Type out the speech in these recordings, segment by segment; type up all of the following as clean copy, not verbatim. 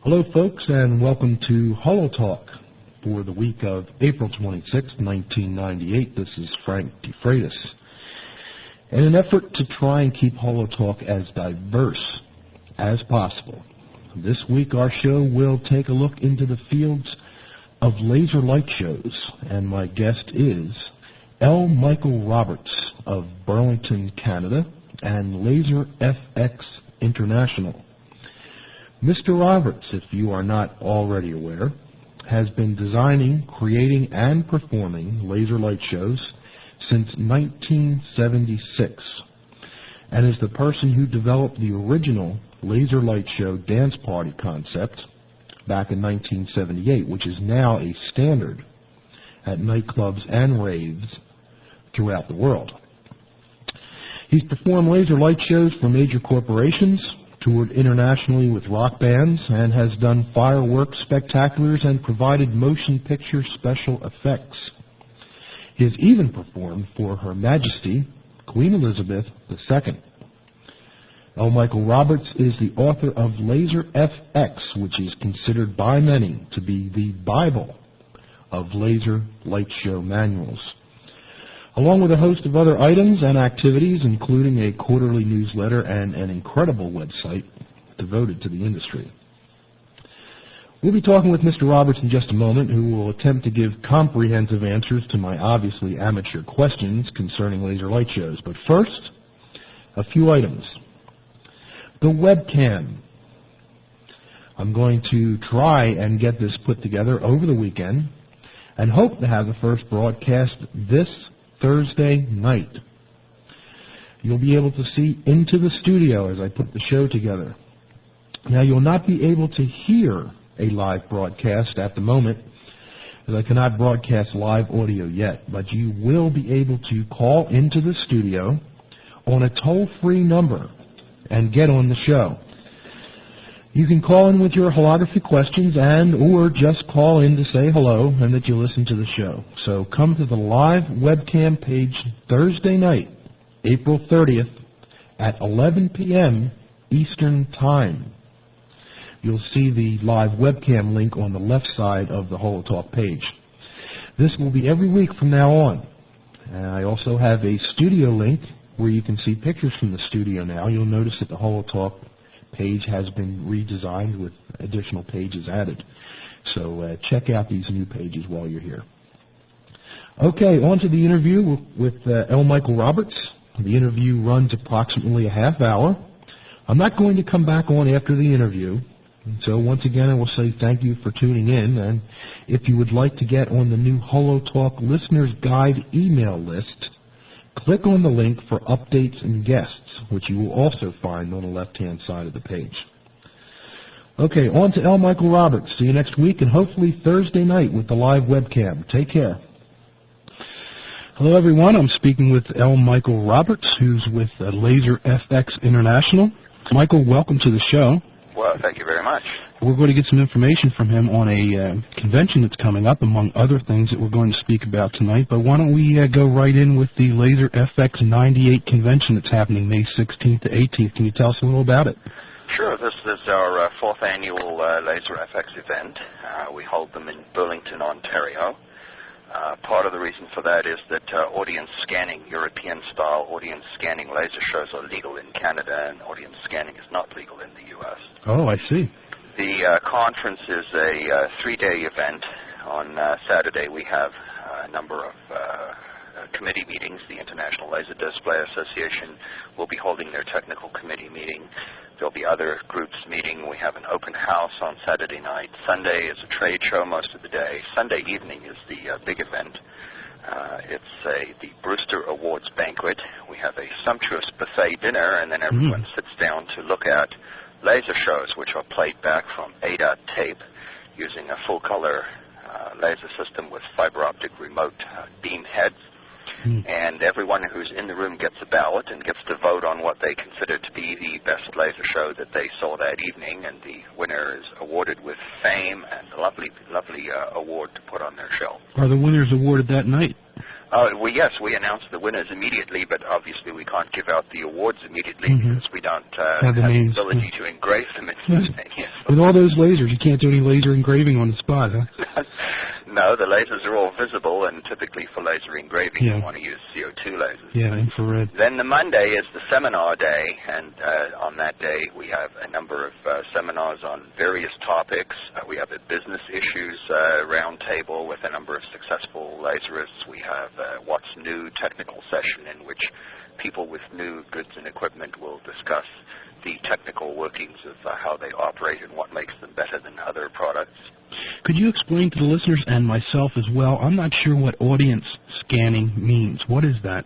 Hello, folks, and welcome to HoloTalk for the week of April 26, 1998. This is Frank DeFreitas. In an effort to try and keep HoloTalk as diverse as possible, this week our show will take a look into the fields of laser light shows, and my guest is L. Michael Roberts of Burlington, Canada, and Laser FX International. Mr. Roberts, if you are not already aware, has been designing, creating, and performing laser light shows since 1976, and is the person who developed the original laser light show dance party concept back in 1978, which is now a standard at nightclubs and raves throughout the world. He's performed laser light shows for major corporations, toured internationally with rock bands, and has done fireworks spectaculars and provided motion picture special effects. He has even performed for Her Majesty, Queen Elizabeth II. L. Michael Roberts is the author of Laser FX, which is considered by many to be the Bible of laser light show manuals, along with a host of other items and activities, including a quarterly newsletter and an incredible website devoted to the industry. We'll be talking with Mr. Roberts in just a moment, who will attempt to give comprehensive answers to my obviously amateur questions concerning laser light shows. But first, a few items. The webcam. I'm going to try and get this put together over the weekend and hope to have the first broadcast this Thursday night. You'll be able to see into the studio as I put the show together. Now, you'll not be able to hear a live broadcast at the moment, as I cannot broadcast live audio yet, but you will be able to call into the studio on a toll-free number and get on the show. You can call in with your holography questions or just call in to say hello and that you listen to the show. So come to the live webcam page Thursday night, April 30th at 11 p.m. Eastern Time. You'll see the live webcam link on the left side of the HoloTalk page. This will be every week from now on. And I also have a studio link where you can see pictures from the studio now. You'll notice that the HoloTalk page has been redesigned with additional pages added. So check out these new pages while you're here. Okay, on to the interview with L. Michael Roberts. The interview runs approximately a half hour. I'm not going to come back on after the interview. So once again, I will say thank you for tuning in. And if you would like to get on the new HoloTalk Listener's Guide email list, click on the link for updates and guests, which you will also find on the left-hand side of the page. Okay, on to L. Michael Roberts. See you next week, and hopefully Thursday night with the live webcam. Take care. Hello, everyone. I'm speaking with L. Michael Roberts, who's with Laser FX International. Michael, welcome to the show. Well, thank you very much. We're going to get some information from him on a convention that's coming up, among other things that we're going to speak about tonight. But why don't we go right in with the Laser FX 98 convention that's happening May 16th to 18th. Can you tell us a little about it? Sure. This is our fourth annual Laser FX event. We hold them in Burlington, Ontario. Part of the reason for that is that audience scanning, European-style audience scanning laser shows are legal in Canada, and audience scanning is not legal in the U.S. Oh, I see. The conference is a three-day event. On Saturday, we have a number of committee meetings. The International Laser Display Association will be holding their technical committee meeting. There'll be other groups meeting. We have an open house on Saturday night. Sunday is a trade show most of the day. Sunday evening is the big event. It's the Brewster Awards banquet. We have a sumptuous buffet dinner, and then everyone sits down to look at laser shows, which are played back from ADAT tape using a full-color laser system with fiber optic remote beam heads. And everyone who's in the room gets a ballot and gets to vote on what they consider to be the best laser show that they saw that evening, and the winner is awarded with fame and a lovely award to put on their shelf. Are the winners awarded that night? Yes, we announce the winners immediately, but obviously we can't give out the awards immediately because we don't have the ability to engrave them instantaneously. With all those lasers, you can't do any laser engraving on the spot, huh? No, the lasers are all visible, and typically for laser engraving you want to use CO2 lasers. Yeah, infrared. Then the Monday is the seminar day, and on that day we have a number of seminars on various topics. We have a business issues roundtable with a number of successful laserists. We have a What's New technical session in which people with new goods and equipment will discuss the technical workings of how they operate and what makes them better than other products. Could you explain to the listeners and myself as well? I'm not sure what audience scanning means. What is that?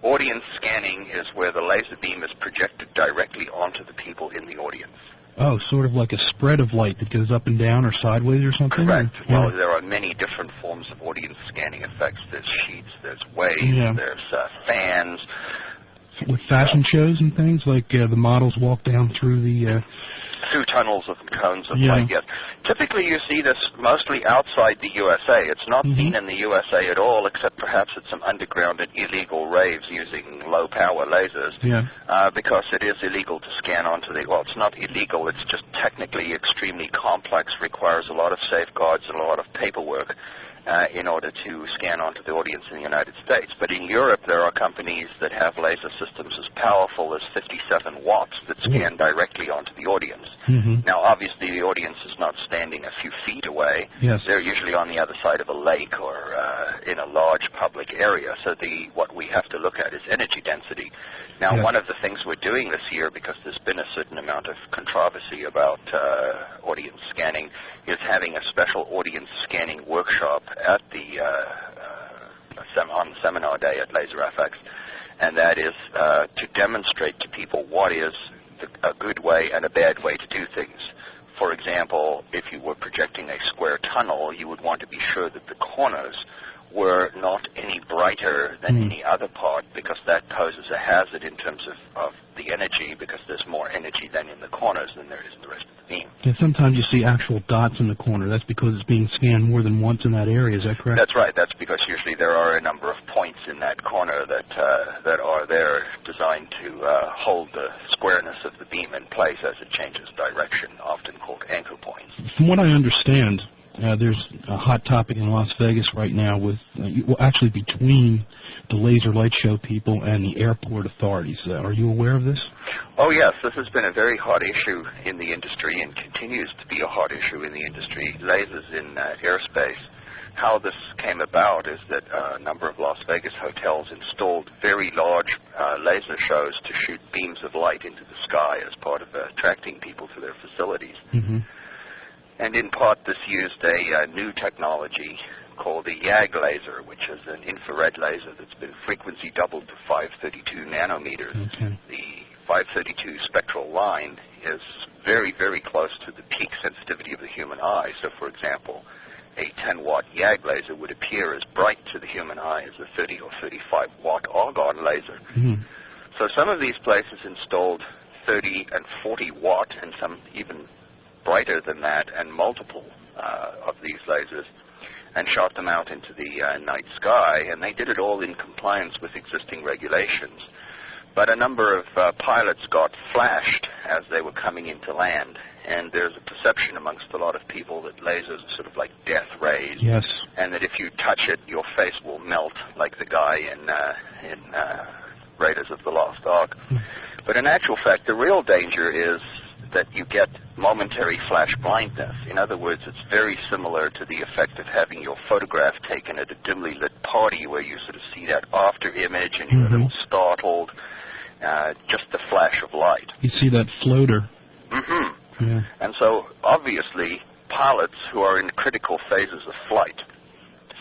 Audience scanning is where the laser beam is projected directly onto the people in the audience. Oh, sort of like a spread of light that goes up and down or sideways or something? Correct. Well, there are many different forms of audience scanning effects. There's sheets, there's waves, there's fans. With fashion shows and things, like the models walk down through the... through tunnels of cones of light, yes. Typically you see this mostly outside the USA. It's not seen in the USA at all, except perhaps at some underground and illegal raves using low-power lasers, because it is illegal to scan onto the... Well, it's not illegal, it's just technically extremely complex, requires a lot of safeguards and a lot of paperwork in order to scan onto the audience in the United States. But in Europe, there are companies that have laser systems as powerful as 57 watts that scan directly onto the audience. Now, obviously, the audience is not standing a few feet away. They're usually on the other side of a lake or in a large public area. So what we have to look at is energy density. Now, one of the things we're doing this year, because there's been a certain amount of controversy about audience scanning, is having a special audience scanning workshop at the on the seminar day at LaserFX, and that is to demonstrate to people what is a good way and a bad way to do things. For example, if you were projecting a square tunnel, you would want to be sure that the corners were not any brighter than any other part, because that poses a hazard in terms of the energy, because there's more energy then in the corners than there is in the rest of the beam. Yeah, sometimes you see actual dots in the corner. That's because it's being scanned more than once in that area. Is that correct? That's right. That's because usually there are a number of points in that corner that are there designed to hold the squareness of the beam in place as it changes direction, often called anchor points. From what I understand, there's a hot topic in Las Vegas right now with, actually between the laser light show people and the airport authorities. Are you aware of this? Oh, yes. This has been a very hot issue in the industry and continues to be a hot issue in the industry, lasers in airspace. How this came about is that a number of Las Vegas hotels installed very large laser shows to shoot beams of light into the sky as part of attracting people to their facilities. And in part, this used a new technology called the YAG laser, which is an infrared laser that's been frequency doubled to 532 nanometers. The 532 spectral line is very, very close to the peak sensitivity of the human eye. So, for example, a 10-watt YAG laser would appear as bright to the human eye as a 30 or 35-watt argon laser. So some of these places installed 30 and 40-watt and some even brighter than that, and multiple of these lasers, and shot them out into the night sky, and they did it all in compliance with existing regulations. But a number of pilots got flashed as they were coming into land, and there's a perception amongst a lot of people that lasers are sort of like death rays, and that if you touch it, your face will melt like the guy in Raiders of the Lost Ark. But in actual fact, the real danger is that you get momentary flash blindness. In other words, it's very similar to the effect of having your photograph taken at a dimly lit party, where you sort of see that after image and you're a little startled, just the flash of light. You see that floater. And so, obviously, pilots who are in critical phases of flight,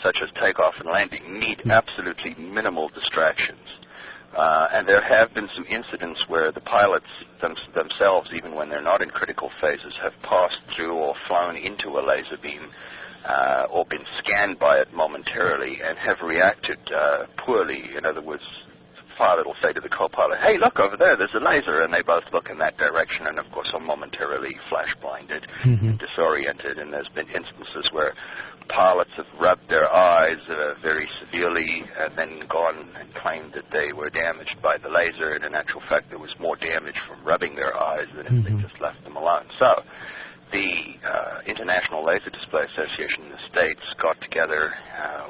such as takeoff and landing, need absolutely minimal distractions. And there have been some incidents where the pilots themselves, even when they're not in critical phases, have passed through or flown into a laser beam or been scanned by it momentarily and have reacted poorly. In other words, pilot will say to the co-pilot, "Hey, look over there, there's a laser," and they both look in that direction and, of course, are momentarily flash-blinded and disoriented. And there's been instances where pilots have rubbed their eyes very severely and then gone and claimed that they were damaged by the laser, and in actual fact there was more damage from rubbing their eyes than if they just left them alone. So the International Laser Display Association in the States got together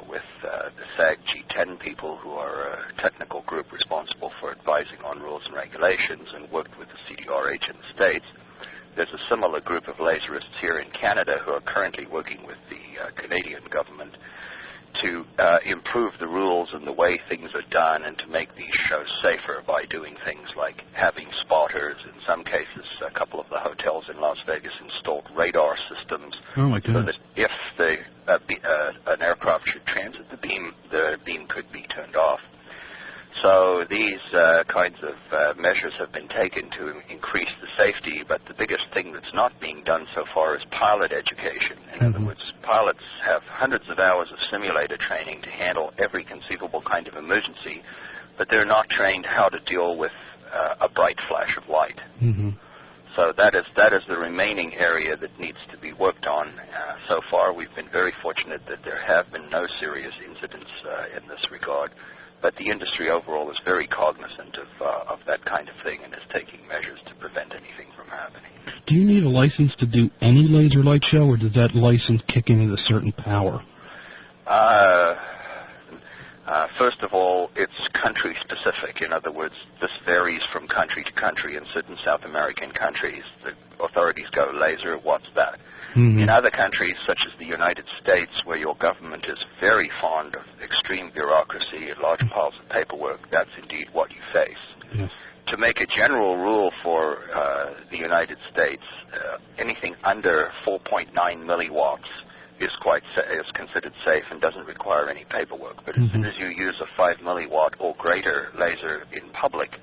with the SAG G10 people, who are a technical group responsible for advising on rules and regulations, and worked with the CDRH in the States. There's a similar group of laserists here in Canada who are currently working with the Canadian government to improve the rules and the way things are done, and to make these shows safer by doing things like having spotters. In some cases, a couple of the hotels in Las Vegas installed radar systems so that if an aircraft should transit the beam could be turned off. So these kinds of measures have been taken to increase the safety, but the biggest thing that's not being done so far is pilot education. In other words, pilots have hundreds of hours of simulator training to handle every conceivable kind of emergency, but they're not trained how to deal with a bright flash of light. So that is the remaining area that needs to be worked on. So far, we've been very fortunate that there have been no serious incidents in this regard. But the industry overall is very cognizant of that kind of thing and is taking measures to prevent anything from happening. Do you need a license to do any laser light show, or does that license kick in at a certain power? First of all, it's country specific. In other words, this varies from country to country. In certain South American countries, the authorities go, laser, what's that? In other countries, such as the United States, where your government is very fond of extreme bureaucracy and large piles of paperwork, that's indeed what you face. To make a general rule for the United States, anything under 4.9 milliwatts is considered safe and doesn't require any paperwork. But as soon as you use a 5 milliwatt or greater laser in public,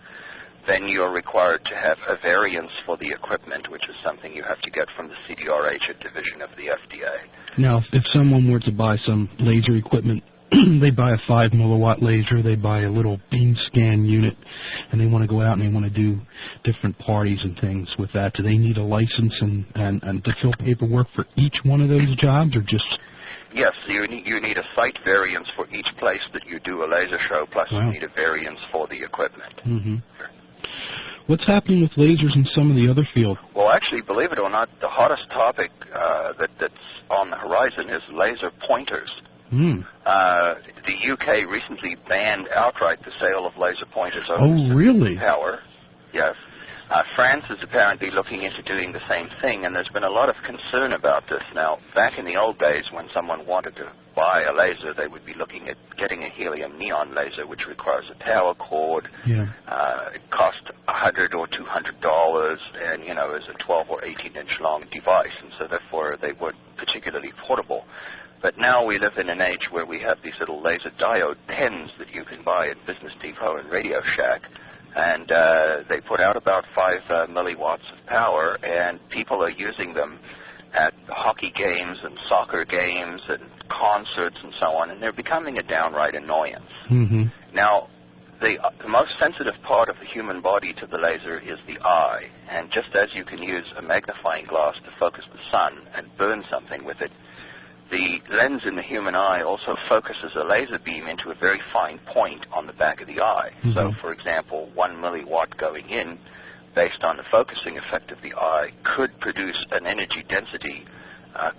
then you're required to have a variance for the equipment, which is something you have to get from the CDRH, a division of the FDA. Now, if someone were to buy some laser equipment, they buy a 5 milliwatt laser, they buy a little beam scan unit, and they want to go out and they want to do different parties and things with that, do they need a license and to fill paperwork for each one of those jobs, or just... Yes, you need a site variance for each place that you do a laser show, plus you need a variance for the equipment. What's happening with lasers in some of the other fields? Well, actually, believe it or not, the hottest topic that's on the horizon is laser pointers. The UK recently banned outright the sale of laser pointers over power. Yes. France is apparently looking into doing the same thing, and there's been a lot of concern about this. Now, back in the old days, when someone wanted to buy a laser, they would be looking at getting a helium neon laser, which requires a power cord. It cost $100 or $200, and, is a 12 or 18-inch long device, and so therefore they weren't particularly portable. But now we live in an age where we have these little laser diode pens that you can buy at Business Depot and Radio Shack, and they put out about 5 milliwatts of power, and people are using them at hockey games and soccer games and concerts and so on, and they're becoming a downright annoyance. Now, the most sensitive part of the human body to the laser is the eye, and just as you can use a magnifying glass to focus the sun and burn something with it, the lens in the human eye also focuses a laser beam into a very fine point on the back of the eye. So, for example, 1 milliwatt going in, based on the focusing effect of the eye, could produce an energy density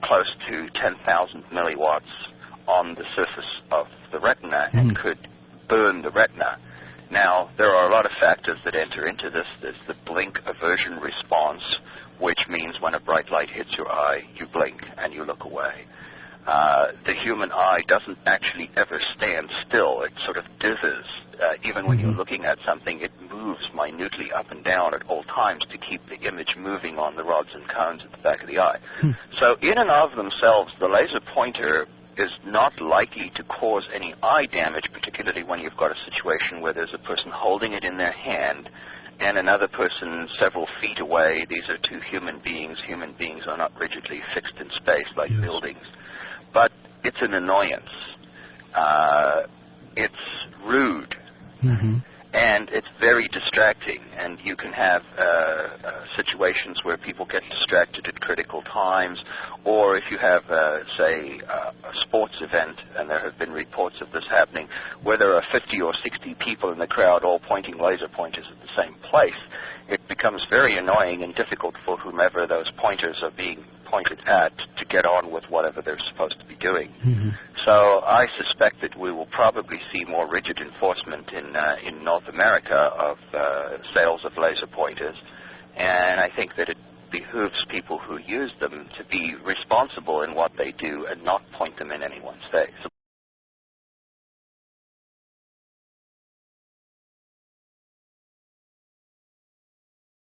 close to 10,000 milliwatts on the surface of the retina and could burn the retina. Now, there are a lot of factors that enter into this. There's the blink aversion response, which means when a bright light hits your eye, you blink and you look away. The human eye doesn't actually ever stand still. It sort of dithers. Even when you're looking at something, it moves minutely up and down at all times to keep the image moving on the rods and cones at the back of the eye. So in and of themselves, the laser pointer is not likely to cause any eye damage, particularly when you've got a situation where there's a person holding it in their hand and another person several feet away. These are two human beings. Human beings are not rigidly fixed in space like buildings. But it's an annoyance. It's rude. and it's very distracting, and you can have situations where people get distracted at critical times, or if you have, say, a sports event, and there have been reports of this happening, where there are 50 or 60 people in the crowd all pointing laser pointers at the same place, it becomes very annoying and difficult for whomever those pointers are being pointed at to get on with whatever they're supposed to be doing. Mm-hmm. So I suspect that we will probably see more rigid enforcement in North America of sales of laser pointers, and I think that it behooves people who use them to be responsible in what they do and not point them in anyone's face.